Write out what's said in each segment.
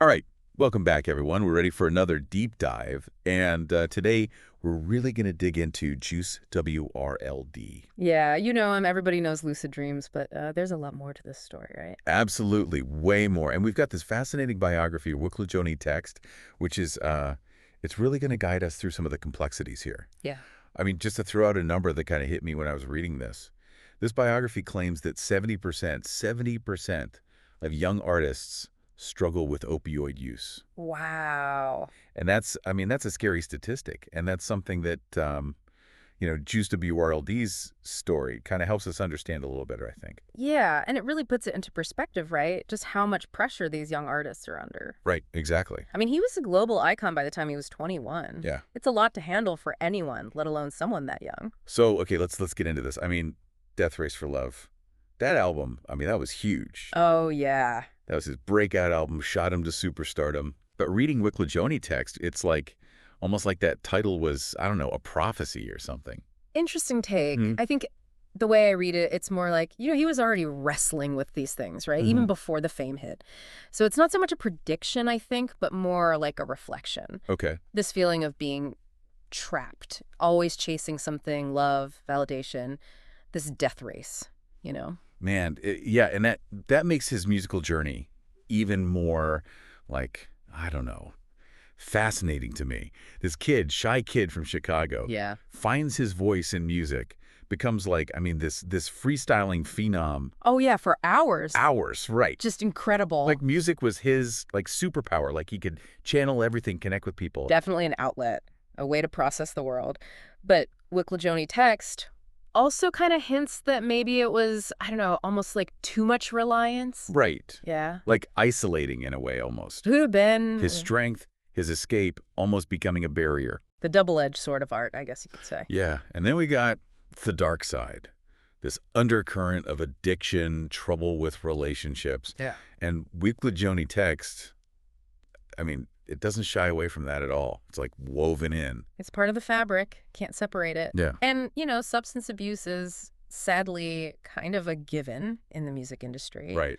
All right, welcome back, everyone. We're ready for another deep dive, and today we're really going to dig into Juice WRLD. Yeah, you know him. Everybody knows lucid dreams, but there's a lot more to this story, right? Absolutely, way more. And we've got this fascinating biography of Wiklajoni text, which is it's really going to guide us through some of the complexities here. Yeah. I mean, just to throw out a number that kind of hit me when I was reading this biography claims that 70% of young artists struggle with opioid use. Wow. And that's a scary statistic. And that's something that, Juice WRLD's story kind of helps us understand a little better, I think. Yeah, and it really puts it into perspective, right? Just how much pressure these young artists are under. Right, exactly. I mean, he was a global icon by the time he was 21. Yeah. It's a lot to handle for anyone, let alone someone that young. So, okay, let's get into this. I mean, Death Race for Love. That album, that was huge. Oh, yeah. That was his breakout album, shot him to superstardom. But reading Wiklajoni text, it's like almost like that title was, I don't know, a prophecy or something. Interesting take. Mhm. I think the way I read it, it's more like, he was already wrestling with these things, right? Even before the fame hit. So it's not so much a prediction, I think, but more like a reflection. Okay. This feeling of being trapped, always chasing something, love, validation, this death race, you know? Man, yeah, and that makes his musical journey even more, like, I don't know, fascinating to me. This kid, shy kid from Chicago, Yeah. finds his voice in music, becomes like, this freestyling phenom. Oh, yeah, for hours. Hours, right. Just incredible. Like music was his, like, superpower. Like he could channel everything, connect with people. Definitely an outlet, a way to process the world. But Wiklajoni text also kind of hints that maybe it was, I don't know, almost like too much reliance. Right. Yeah. Like isolating in a way almost. Could have been His strength, his escape, almost becoming a barrier. the double-edged sort of art, I guess you could say. Yeah, and then we got the dark side, this undercurrent of addiction, trouble with relationships. Yeah. And Wiklajoni text, it doesn't shy away from that at all. It's like woven in. It's part of the fabric. Can't separate it. Yeah. And, substance abuse is sadly kind of a given in the music industry. Right.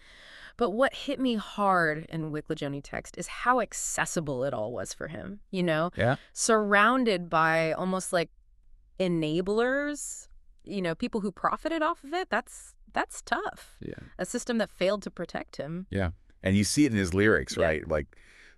But what hit me hard in Wiklajoni text is how accessible it all was for him, Yeah. Surrounded by almost like enablers, people who profited off of it. That's tough. Yeah. A system that failed to protect him. Yeah. And you see it in his lyrics, Yeah. right? Like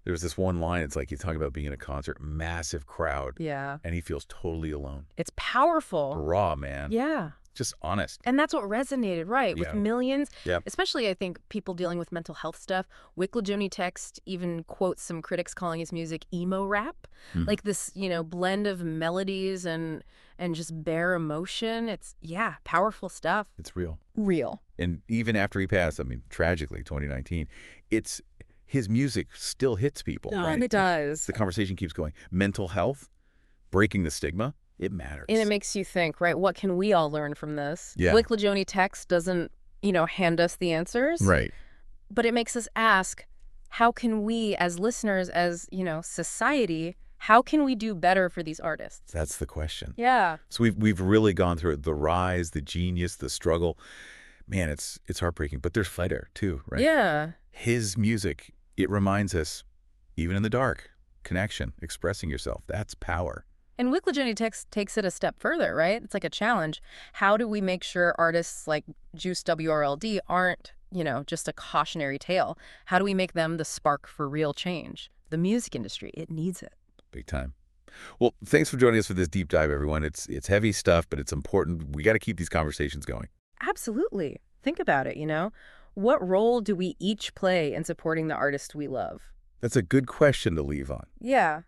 there's this one line, it's like he's talking about being in a concert, massive crowd, Yeah. and he feels totally alone. It's powerful. Raw, man. Yeah. Just honest. And that's what resonated, right? Yeah. With millions, Yep. especially, I think, people dealing with mental health stuff. Wiklajoni text even quotes some critics calling his music emo rap. Like this, blend of melodies and just bare emotion. It's, powerful stuff. It's real. Real. And even after he passed, tragically, 2019, his music still hits people. Oh, right? it does. The conversation keeps going. Mental health, breaking the stigma, it matters. And it makes you think, right, what can we all learn from this? Yeah. Wiklajoni text doesn't, hand us the answers. Right. But it makes us ask, how can we as listeners, as, society, how can we do better for these artists? That's the question. Yeah. So we've really gone through it, the rise, the genius, the struggle. Man, it's heartbreaking, but there's fighter too, right? Yeah. His music, it reminds us, even in the dark, connection, expressing yourself, that's power. And Wiklajoni text takes it a step further, right? It's like a challenge. How do we make sure artists like Juice WRLD aren't, just a cautionary tale? How do we make them the spark for real change? The music industry, it needs it. Big time. Well, thanks for joining us for this deep dive, everyone. It's heavy stuff, but it's important. We got to keep these conversations going. Absolutely. Think about it, What role do we each play in supporting the artists we love? That's a good question to leave on. Yeah.